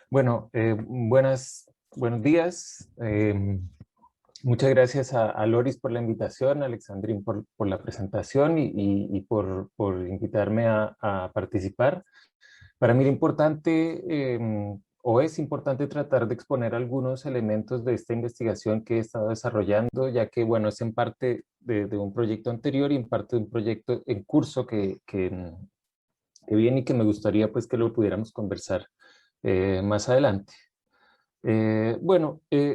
Bueno, buenos días. Muchas gracias a Loris por la invitación, a Alexandrín por la presentación y por invitarme a participar. Para mí era importante, o es importante tratar de exponer algunos elementos de esta investigación que he estado desarrollando, ya que, bueno, es en parte de un proyecto anterior y en parte de un proyecto en curso que viene y que me gustaría pues que lo pudiéramos conversar más adelante.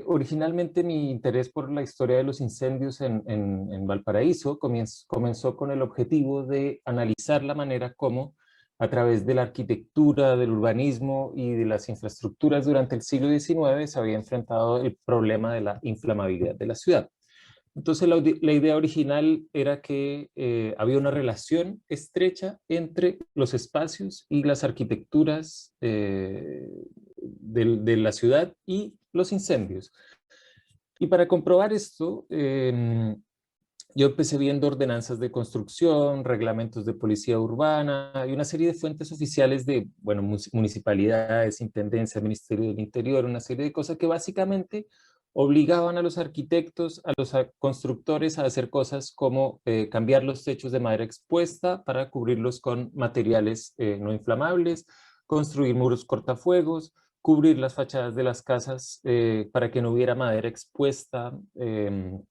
Originalmente mi interés por la historia de los incendios en Valparaíso comenzó con el objetivo de analizar la manera como, a través de la arquitectura, del urbanismo y de las infraestructuras durante el siglo XIX, se había enfrentado el problema de la inflamabilidad de la ciudad. Entonces la idea original era que había una relación estrecha entre los espacios y las arquitecturas de la ciudad y los incendios. Y para comprobar esto, yo empecé viendo ordenanzas de construcción, reglamentos de policía urbana y una serie de fuentes oficiales de, bueno, municipalidades, intendencia, Ministerio del Interior, una serie de cosas que básicamente obligaban a los arquitectos, a los constructores a hacer cosas como cambiar los techos de madera expuesta para cubrirlos con materiales no inflamables, construir muros cortafuegos, cubrir las fachadas de las casas para que no hubiera madera expuesta en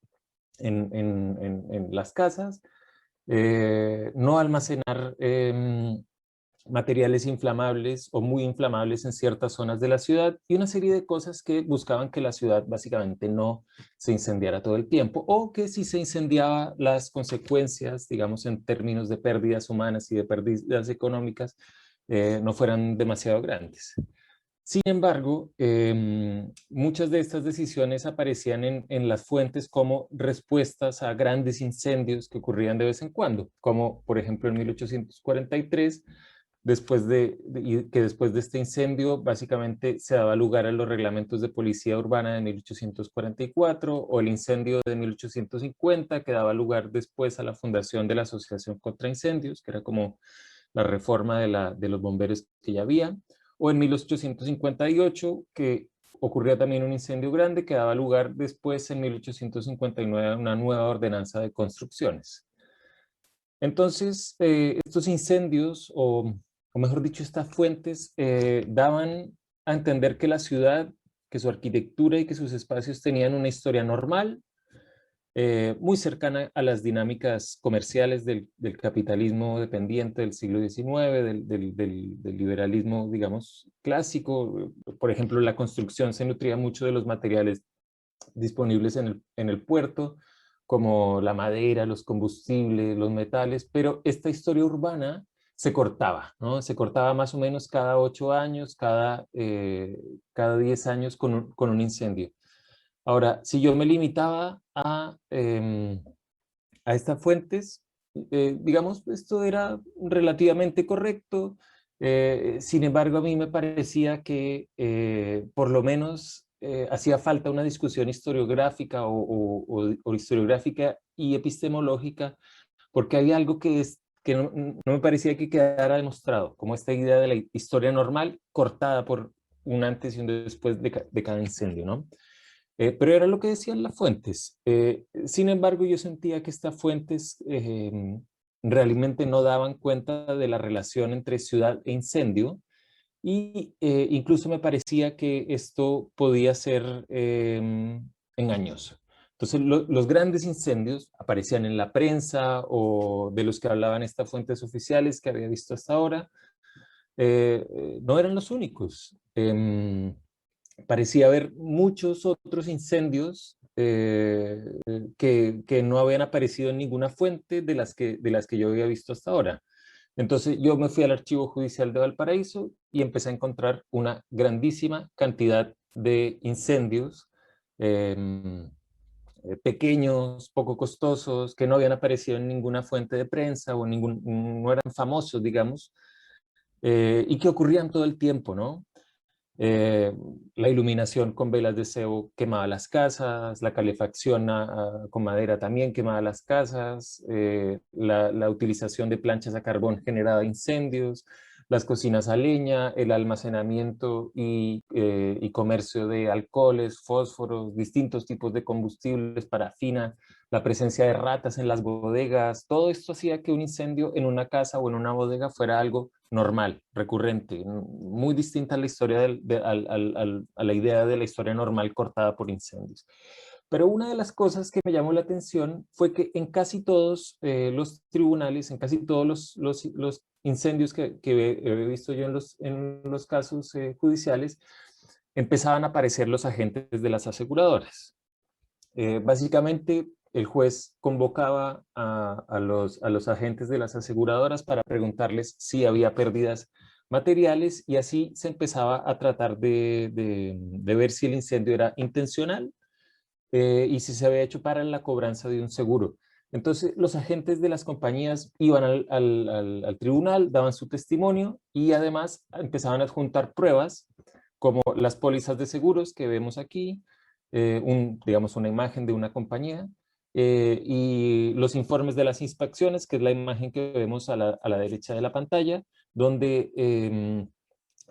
las casas, no almacenar materiales inflamables o muy inflamables en ciertas zonas de la ciudad y una serie de cosas que buscaban que la ciudad básicamente no se incendiara todo el tiempo o que si se incendiaba las consecuencias, digamos en términos de pérdidas humanas y de pérdidas económicas, no fueran demasiado grandes. Sin embargo, muchas de estas decisiones aparecían en las fuentes como respuestas a grandes incendios que ocurrían de vez en cuando, como por ejemplo en 1843, después de este incendio básicamente se daba lugar a los reglamentos de policía urbana de 1844, o el incendio de 1850 que daba lugar después a la fundación de la Asociación contra Incendios, que era como la reforma de los bomberos que ya había, o en 1858, que ocurría también un incendio grande que daba lugar después, en 1859, a una nueva ordenanza de construcciones. Entonces, estos incendios, o mejor dicho, estas fuentes, daban a entender que la ciudad, que su arquitectura y que sus espacios tenían una historia normal, muy cercana a las dinámicas comerciales del capitalismo dependiente del siglo XIX, del liberalismo, digamos, clásico. Por ejemplo, la construcción se nutría mucho de los materiales disponibles en el puerto, como la madera, los combustibles, los metales, pero esta historia urbana se cortaba, ¿no? Se cortaba más o menos cada 8 años, cada 10 años con un incendio. Ahora, si yo me limitaba a estas fuentes, digamos, esto era relativamente correcto. Sin embargo, a mí me parecía que por lo menos hacía falta una discusión historiográfica o historiográfica y epistemológica, porque hay algo que no me parecía que quedara demostrado, como esta idea de la historia normal cortada por un antes y un después de cada incendio, ¿no? Pero era lo que decían las fuentes. Sin embargo, yo sentía que estas fuentes realmente no daban cuenta de la relación entre ciudad e incendio, y incluso me parecía que esto podía ser engañoso. Entonces, los grandes incendios aparecían en la prensa, o de los que hablaban estas fuentes oficiales que había visto hasta ahora, no eran los únicos. parecía haber muchos otros incendios que no habían aparecido en ninguna fuente de las que yo había visto hasta ahora. Entonces yo me fui al Archivo Judicial de Valparaíso y empecé a encontrar una grandísima cantidad de incendios pequeños, poco costosos, que no habían aparecido en ninguna fuente de prensa o no eran famosos, digamos, y que ocurrían todo el tiempo, ¿no? Eh, la iluminación con velas de cebo quemaba las casas, la calefacción con madera también quemaba las casas, la utilización de planchas a carbón generaba incendios, las cocinas a leña, el almacenamiento y comercio de alcoholes, fósforos, distintos tipos de combustibles, parafina, la presencia de ratas en las bodegas, todo esto hacía que un incendio en una casa o en una bodega fuera algo normal, recurrente, muy distinta a la historia a la idea de la historia normal cortada por incendios. Pero una de las cosas que me llamó la atención fue que en casi todos los tribunales, en casi todos los incendios que he visto yo en los casos judiciales, empezaban a aparecer los agentes de las aseguradoras. Básicamente, el juez convocaba a los agentes de las aseguradoras para preguntarles si había pérdidas materiales y así se empezaba a tratar de ver si el incendio era intencional y si se había hecho para la cobranza de un seguro. Entonces, los agentes de las compañías iban al tribunal, daban su testimonio y además empezaban a adjuntar pruebas como las pólizas de seguros que vemos aquí, digamos una imagen de una compañía, y los informes de las inspecciones, que es la imagen que vemos a la derecha de la pantalla, donde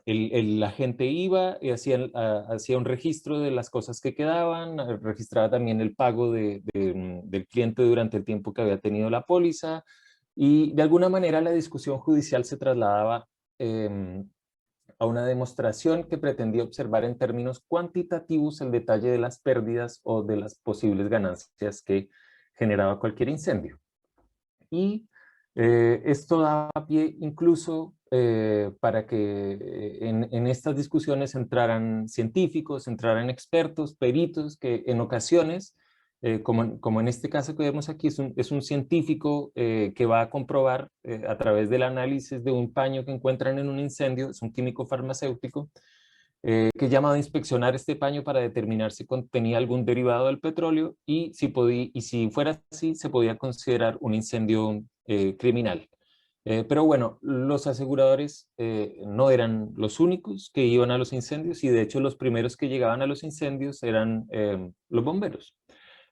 la gente iba y hacía un registro de las cosas que quedaban, registraba también el pago del cliente durante el tiempo que había tenido la póliza y de alguna manera la discusión judicial se trasladaba a una demostración que pretendía observar en términos cuantitativos el detalle de las pérdidas o de las posibles ganancias que generaba cualquier incendio. Y esto daba pie incluso para que en estas discusiones entraran científicos, entraran expertos, peritos, que en ocasiones, como en este caso que vemos aquí, es un científico que va a comprobar a través del análisis de un paño que encuentran en un incendio, es un químico farmacéutico, que llamaba a inspeccionar este paño para determinar si contenía algún derivado del petróleo y si fuera así, se podía considerar un incendio criminal. Pero bueno, los aseguradores no eran los únicos que iban a los incendios y de hecho los primeros que llegaban a los incendios eran los bomberos.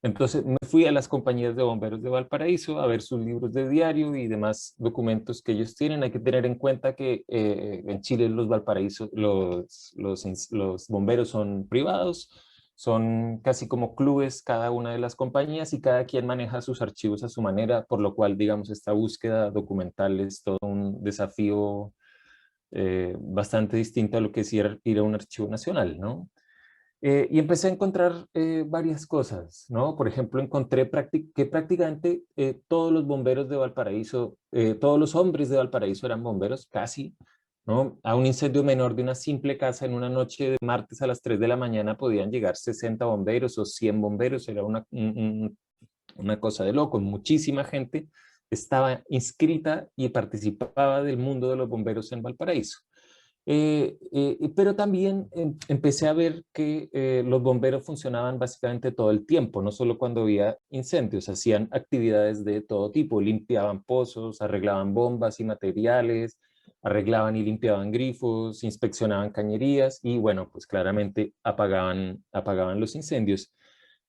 Entonces me fui a las compañías de bomberos de Valparaíso a ver sus libros de diario y demás documentos que ellos tienen. Hay que tener en cuenta que en Chile los Valparaíso, los bomberos son privados, son casi como clubes cada una de las compañías y cada quien maneja sus archivos a su manera, por lo cual, digamos, esta búsqueda documental es todo un desafío bastante distinto a lo que es ir a un archivo nacional, ¿no? Y empecé a encontrar varias cosas, ¿no? Por ejemplo, encontré que prácticamente todos los bomberos de Valparaíso, todos los hombres de Valparaíso eran bomberos, casi, ¿no? A un incendio menor de una simple casa en una noche de martes a las 3 de la mañana podían llegar 60 bomberos o 100 bomberos, era una cosa de loco, muchísima gente estaba inscrita y participaba del mundo de los bomberos en Valparaíso. Pero también empecé a ver que los bomberos funcionaban básicamente todo el tiempo, no solo cuando había incendios, hacían actividades de todo tipo, limpiaban pozos, arreglaban bombas y materiales, arreglaban y limpiaban grifos, inspeccionaban cañerías y bueno, pues claramente apagaban los incendios.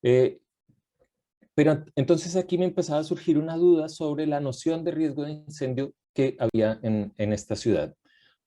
Eh, pero entonces aquí me empezaba a surgir una duda sobre la noción de riesgo de incendio que había en esta ciudad.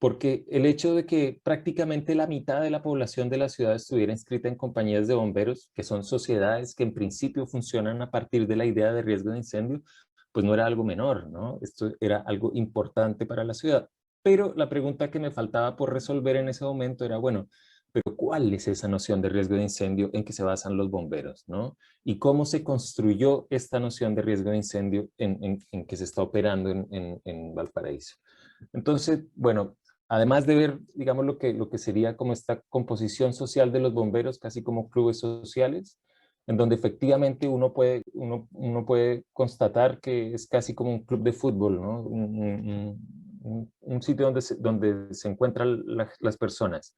Porque el hecho de que prácticamente la mitad de la población de la ciudad estuviera inscrita en compañías de bomberos, que son sociedades que en principio funcionan a partir de la idea de riesgo de incendio, pues no era algo menor, ¿no? Esto era algo importante para la ciudad. Pero la pregunta que me faltaba por resolver en ese momento era, bueno, pero ¿cuál es esa noción de riesgo de incendio en que se basan los bomberos, ¿no? Y cómo se construyó esta noción de riesgo de incendio en que se está operando en Valparaíso. Entonces, bueno, además de ver, digamos, lo que sería como esta composición social de los bomberos, casi como clubes sociales, en donde efectivamente uno puede constatar que es casi como un club de fútbol, ¿no? Un sitio donde se encuentran las personas.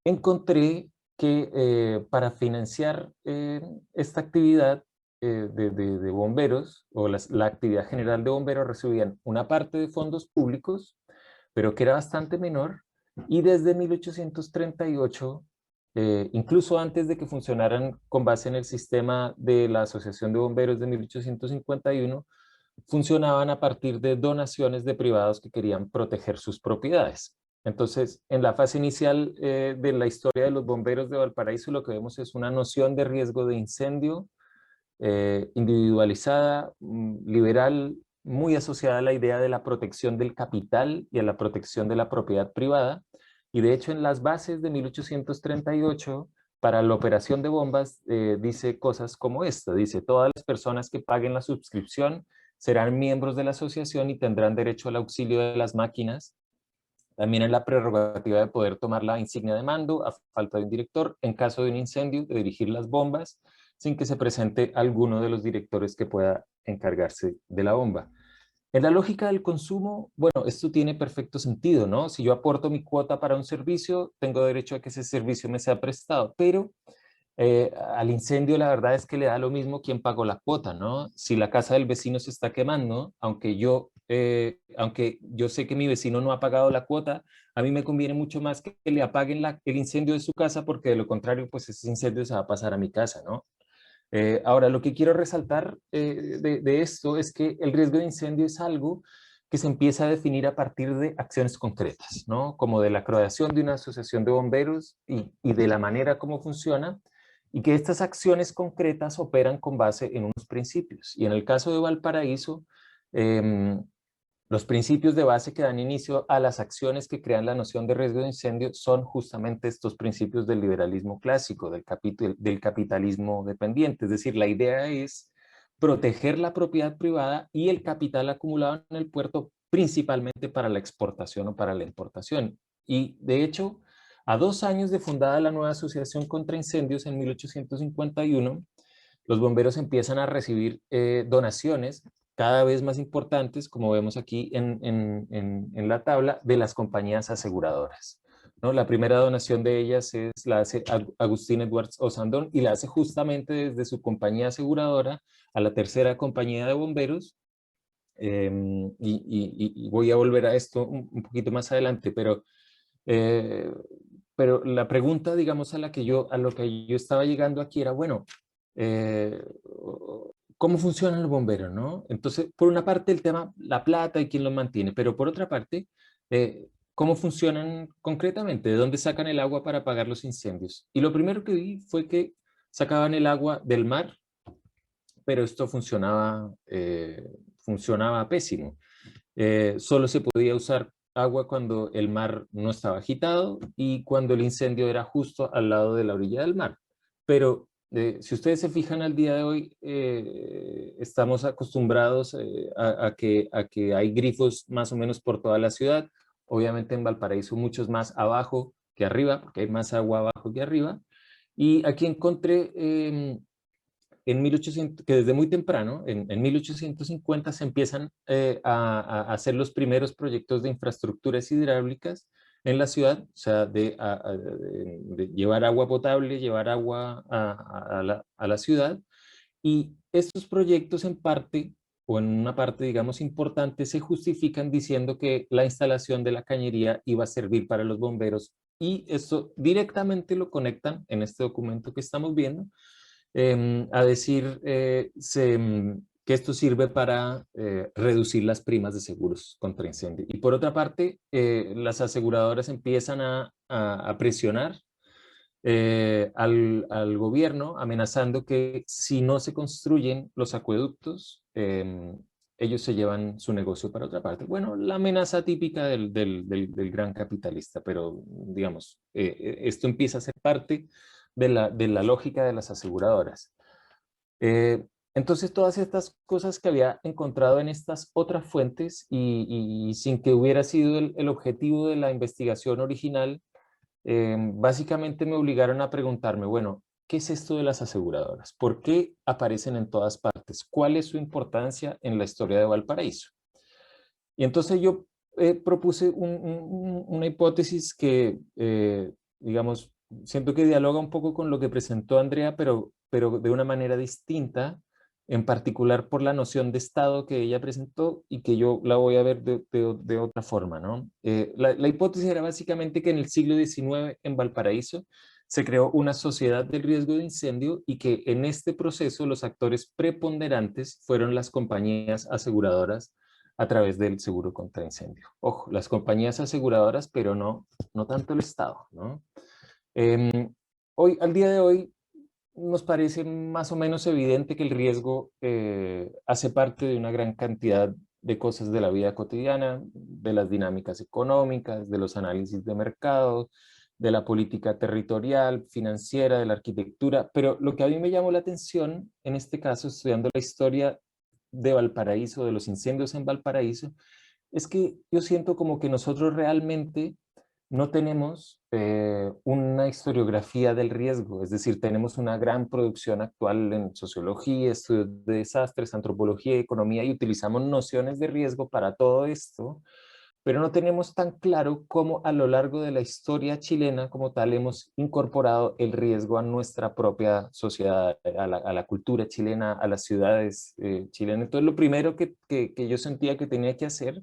Encontré que para financiar esta actividad de bomberos, o la actividad general de bomberos, recibían una parte de fondos públicos, pero que era bastante menor, y desde 1838, incluso antes de que funcionaran con base en el sistema de la Asociación de Bomberos de 1851, funcionaban a partir de donaciones de privados que querían proteger sus propiedades. Entonces, en la fase inicial de la historia de los bomberos de Valparaíso, lo que vemos es una noción de riesgo de incendio individualizada, liberal, muy asociada a la idea de la protección del capital y a la protección de la propiedad privada. Y de hecho, en las bases de 1838, para la operación de bombas, dice cosas como esta. Dice: todas las personas que paguen la suscripción serán miembros de la asociación y tendrán derecho al auxilio de las máquinas. También en la prerrogativa de poder tomar la insignia de mando a falta de un director, en caso de un incendio, de dirigir las bombas sin que se presente alguno de los directores que pueda encargarse de la bomba. En la lógica del consumo, bueno, esto tiene perfecto sentido, ¿no? Si yo aporto mi cuota para un servicio, tengo derecho a que ese servicio me sea prestado, pero al incendio la verdad es que le da lo mismo quién pagó la cuota, ¿no? Si la casa del vecino se está quemando, aunque yo sé que mi vecino no ha pagado la cuota, a mí me conviene mucho más que le apaguen el incendio de su casa, porque de lo contrario, pues ese incendio se va a pasar a mi casa, ¿no? Ahora, lo que quiero resaltar de esto es que el riesgo de incendio es algo que se empieza a definir a partir de acciones concretas, ¿no? Como de la creación de una asociación de bomberos y de la manera como funciona, y que estas acciones concretas operan con base en unos principios. Y en el caso de Valparaíso, eh, los principios de base que dan inicio a las acciones que crean la noción de riesgo de incendio son justamente estos principios del liberalismo clásico, del capitalismo dependiente. Es decir, la idea es proteger la propiedad privada y el capital acumulado en el puerto, principalmente para la exportación o para la importación. Y de hecho, a 2 años de fundada la nueva Asociación contra Incendios en 1851, los bomberos empiezan a recibir donaciones cada vez más importantes, como vemos aquí en la tabla, de las compañías aseguradoras, ¿no? La primera donación de ellas la hace Agustín Edwards Osandón, y la hace justamente desde su compañía aseguradora a la tercera compañía de bomberos. Y voy a volver a esto un poquito más adelante, eh, pero la pregunta, digamos, a lo que yo estaba llegando aquí era, bueno, eh, ¿cómo funcionan los bomberos, no? Entonces, por una parte el tema, la plata y quién los mantiene, pero por otra parte, ¿cómo funcionan concretamente? ¿De dónde sacan el agua para apagar los incendios? Y lo primero que vi fue que sacaban el agua del mar, pero esto funcionaba pésimo. Solo se podía usar agua cuando el mar no estaba agitado y cuando el incendio era justo al lado de la orilla del mar. Pero si ustedes se fijan al día de hoy, estamos acostumbrados a que hay grifos más o menos por toda la ciudad. Obviamente en Valparaíso muchos más abajo que arriba, porque hay más agua abajo que arriba. Y aquí encontré en 1800, que desde muy temprano, en 1850, se empiezan a hacer los primeros proyectos de infraestructuras hidráulicas en la ciudad, o sea, de llevar agua potable, llevar agua a la ciudad. Y estos proyectos en parte, o en una parte, digamos, importante, se justifican diciendo que la instalación de la cañería iba a servir para los bomberos. Y esto directamente lo conectan en este documento que estamos viendo, a decir que esto sirve para reducir las primas de seguros contra incendio. Y por otra parte, las aseguradoras empiezan a presionar al gobierno, amenazando que si no se construyen los acueductos, ellos se llevan su negocio para otra parte. Bueno, la amenaza típica del gran capitalista, pero digamos, esto empieza a ser parte de la lógica de las aseguradoras. Eh, Entonces todas estas cosas que había encontrado en estas otras fuentes y sin que hubiera sido el objetivo de la investigación original, básicamente me obligaron a preguntarme, bueno, ¿qué es esto de las aseguradoras? ¿Por qué aparecen en todas partes? ¿Cuál es su importancia en la historia de Valparaíso? Y entonces yo propuse una hipótesis que, digamos, siento que dialoga un poco con lo que presentó Andrea, pero de una manera distinta, en particular por la noción de Estado que ella presentó y que yo la voy a ver de otra forma, ¿no? La hipótesis era básicamente que en el siglo XIX en Valparaíso se creó una sociedad del riesgo de incendio y que en este proceso los actores preponderantes fueron las compañías aseguradoras a través del seguro contra incendio. Ojo, las compañías aseguradoras, pero no tanto el Estado, ¿no? Al día de hoy, nos parece más o menos evidente que el riesgo hace parte de una gran cantidad de cosas de la vida cotidiana, de las dinámicas económicas, de los análisis de mercado, de la política territorial, financiera, de la arquitectura, pero lo que a mí me llamó la atención, en este caso, estudiando la historia de Valparaíso, de los incendios en Valparaíso, es que yo siento como que nosotros realmente no tenemos una historiografía del riesgo, es decir, tenemos una gran producción actual en sociología, estudios de desastres, antropología, economía, y utilizamos nociones de riesgo para todo esto, pero no tenemos tan claro cómo a lo largo de la historia chilena como tal hemos incorporado el riesgo a nuestra propia sociedad, a la cultura chilena, a las ciudades chilenas. Entonces lo primero que yo sentía que tenía que hacer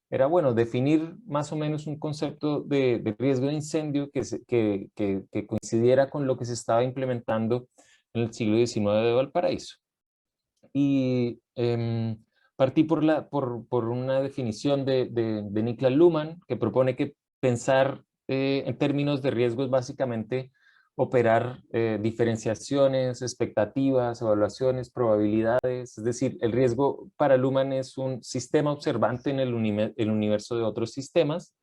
era, bueno, definir más o menos un concepto de riesgo de incendio que coincidiera con lo que se estaba implementando en el siglo XIX de Valparaíso. Y partí por una definición de Niklas Luhmann, que propone que pensar en términos de riesgo es básicamente operar diferenciaciones, expectativas, evaluaciones, probabilidades. Es decir, el riesgo para Luhmann es un sistema observante en el universo de otros sistemas,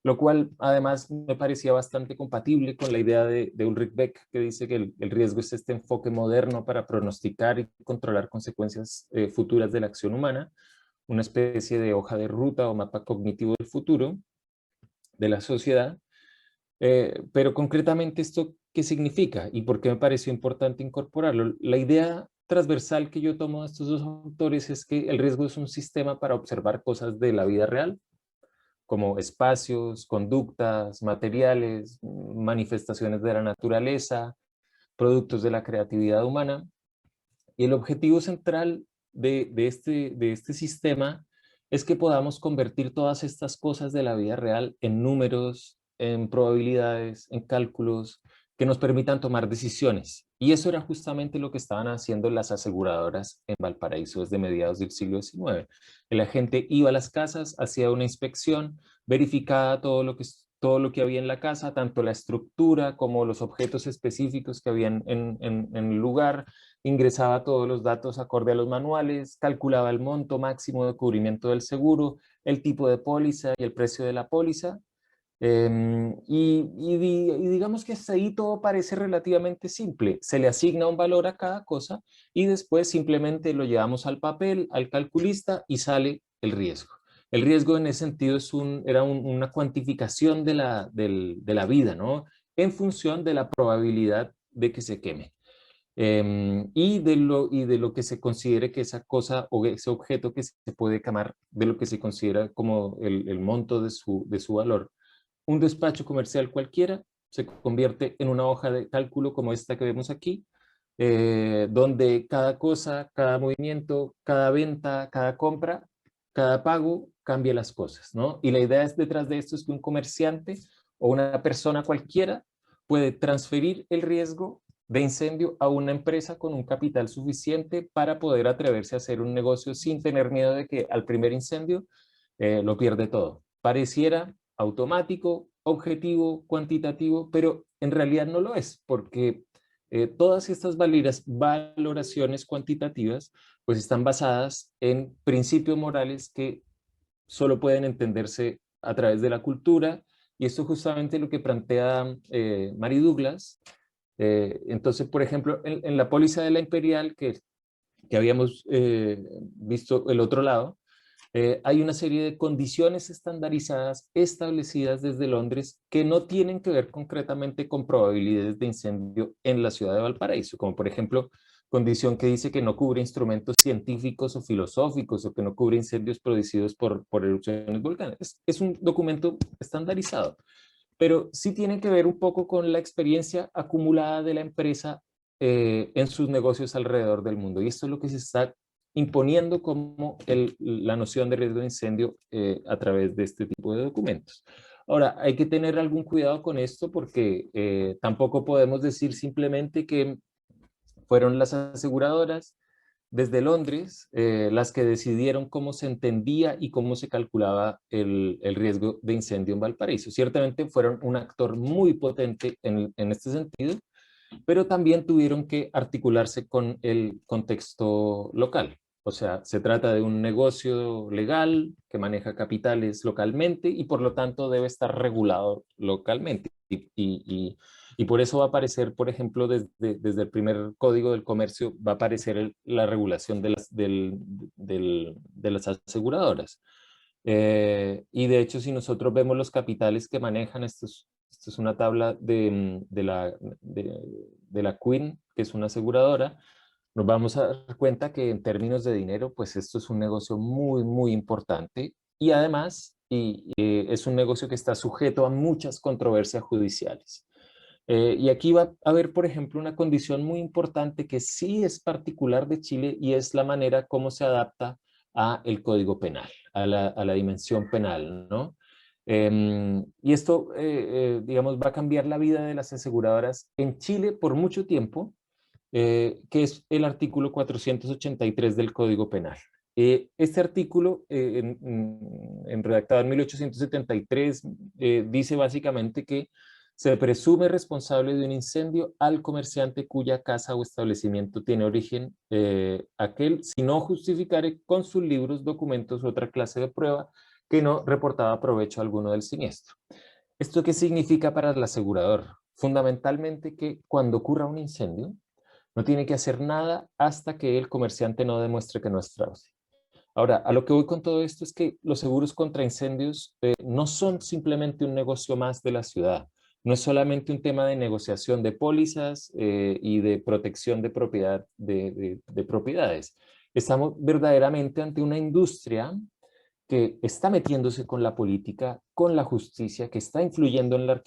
lo cual además me parecía bastante compatible con la idea de Ulrich Beck, que dice que el riesgo es este enfoque moderno para pronosticar y controlar consecuencias futuras de la acción humana, una especie de hoja de ruta o mapa cognitivo del futuro de la sociedad. Pero concretamente esto, ¿qué significa? ¿Y por qué me pareció importante incorporarlo? La idea transversal que yo tomo de estos dos autores es que el riesgo es un sistema para observar cosas de la vida real, como espacios, conductas, materiales, manifestaciones de la naturaleza, productos de la creatividad humana. Y el objetivo central de este sistema es que podamos convertir todas estas cosas de la vida real en números, en probabilidades, en cálculos que nos permitan tomar decisiones. Y eso era justamente lo que estaban haciendo las aseguradoras en Valparaíso desde mediados del siglo XIX. El agente iba a las casas, hacía una inspección, verificaba todo lo que había en la casa, tanto la estructura como los objetos específicos que habían en el lugar, ingresaba todos los datos acorde a los manuales, calculaba el monto máximo de cubrimiento del seguro, el tipo de póliza y el precio de la póliza. Y digamos que hasta ahí todo parece relativamente simple. Se le asigna un valor a cada cosa y después simplemente lo llevamos al papel, al calculista y sale el riesgo. El riesgo en ese sentido era una cuantificación de la vida, ¿no? En función de la probabilidad de que se queme. Y de lo que se considere que esa cosa o ese objeto que se puede quemar, de lo que se considera como el monto de su valor. Un despacho comercial cualquiera se convierte en una hoja de cálculo como esta que vemos aquí, donde cada cosa, cada movimiento, cada venta, cada compra, cada pago cambia las cosas, ¿no? Y la idea es detrás de esto es que un comerciante o una persona cualquiera puede transferir el riesgo de incendio a una empresa con un capital suficiente para poder atreverse a hacer un negocio sin tener miedo de que al primer incendio lo pierde todo. Pareciera automático, objetivo, cuantitativo, pero en realidad no lo es, porque todas estas valoraciones cuantitativas pues están basadas en principios morales que solo pueden entenderse a través de la cultura, y esto es justamente lo que plantea Mary Douglas. Entonces, por ejemplo, en la póliza de la Imperial, que que habíamos visto el otro lado, hay una serie de condiciones estandarizadas establecidas desde Londres que no tienen que ver concretamente con probabilidades de incendio en la ciudad de Valparaíso, como por ejemplo, condición que dice que no cubre instrumentos científicos o filosóficos o que no cubre incendios producidos por erupciones volcánicas. Es un documento estandarizado, pero sí tiene que ver un poco con la experiencia acumulada de la empresa en sus negocios alrededor del mundo. Y esto es lo que se está imponiendo como la noción de riesgo de incendio a través de este tipo de documentos. Ahora, hay que tener algún cuidado con esto porque tampoco podemos decir simplemente que fueron las aseguradoras desde Londres las que decidieron cómo se entendía y cómo se calculaba el riesgo de incendio en Valparaíso. Ciertamente fueron un actor muy potente en este sentido, pero también tuvieron que articularse con el contexto local. O sea, se trata de un negocio legal que maneja capitales localmente y por lo tanto debe estar regulado localmente. Y por eso va a aparecer, por ejemplo, desde el primer código del comercio, va a aparecer la regulación de las aseguradoras. Y de hecho, si nosotros vemos los capitales que manejan, esto es una tabla de la Queen, que es una aseguradora, nos vamos a dar cuenta que en términos de dinero, pues esto es un negocio muy, muy importante y además es un negocio que está sujeto a muchas controversias judiciales. Y aquí va a haber, por ejemplo, una condición muy importante que sí es particular de Chile y es la manera como se adapta a el Código Penal, a la dimensión penal, ¿no? Y esto, digamos, va a cambiar la vida de las aseguradoras en Chile por mucho tiempo, que es el artículo 483 del Código Penal. Este artículo, redactado en 1873, dice básicamente que se presume responsable de un incendio al comerciante cuya casa o establecimiento tiene origen aquel, si no justificare con sus libros, documentos u otra clase de prueba que no reportaba provecho alguno del siniestro. ¿Esto qué significa para el asegurador? Fundamentalmente que cuando ocurra un incendio, no tiene que hacer nada hasta que el comerciante no demuestre que no es fraude. Ahora, a lo que voy con todo esto es que los seguros contra incendios no son simplemente un negocio más de la ciudad. No es solamente un tema de negociación de pólizas y de protección de propiedad de propiedades. Estamos verdaderamente ante una industria que está metiéndose con la política, con la justicia, que está influyendo en la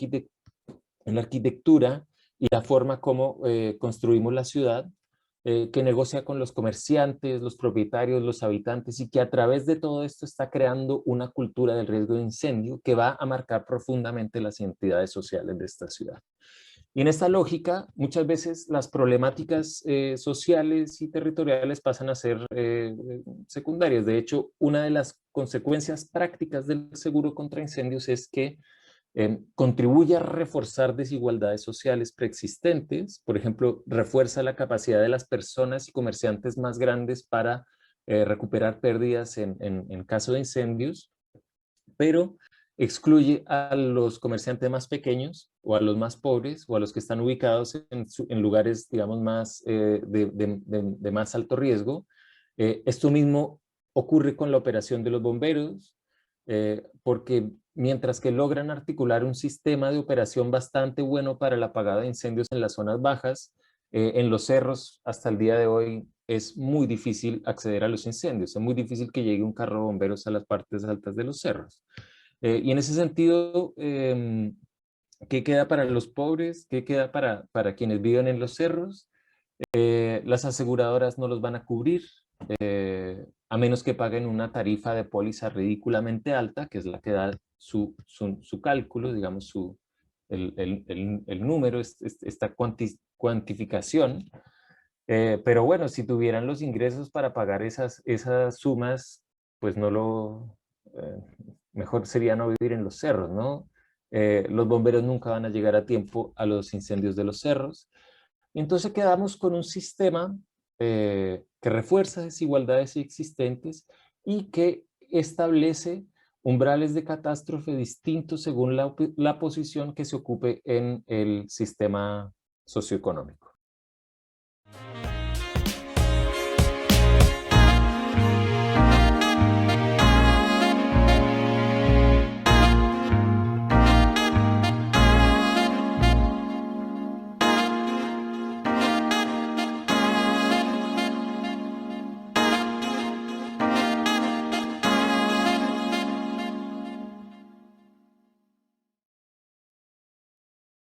arquitectura y la forma como construimos la ciudad, que negocia con los comerciantes, los propietarios, los habitantes y que a través de todo esto está creando una cultura del riesgo de incendio que va a marcar profundamente las identidades sociales de esta ciudad. Y en esta lógica, muchas veces las problemáticas sociales y territoriales pasan a ser secundarias. De hecho, una de las consecuencias prácticas del seguro contra incendios es que contribuye a reforzar desigualdades sociales preexistentes, por ejemplo, refuerza la capacidad de las personas y comerciantes más grandes para recuperar pérdidas en caso de incendios, pero excluye a los comerciantes más pequeños o a los más pobres o a los que están ubicados en lugares, digamos, más de más alto riesgo. Esto mismo ocurre con la operación de los bomberos, porque mientras que logran articular un sistema de operación bastante bueno para la apagada de incendios en las zonas bajas, en los cerros hasta el día de hoy es muy difícil acceder a los incendios, es muy difícil que llegue un carro de bomberos a las partes altas de los cerros. Y en ese sentido, ¿qué queda para los pobres? ¿Qué queda para quienes viven en los cerros? Las aseguradoras no los van a cubrir, a menos que paguen una tarifa de póliza ridículamente alta, que es la que da su cálculo, digamos, el número, esta cuantificación. Pero bueno, si tuvieran los ingresos para pagar esas sumas, pues mejor sería no vivir en los cerros, ¿no? Los bomberos nunca van a llegar a tiempo a los incendios de los cerros. Entonces quedamos con un sistema que refuerza desigualdades existentes y que establece umbrales de catástrofe distintos según la posición que se ocupe en el sistema socioeconómico.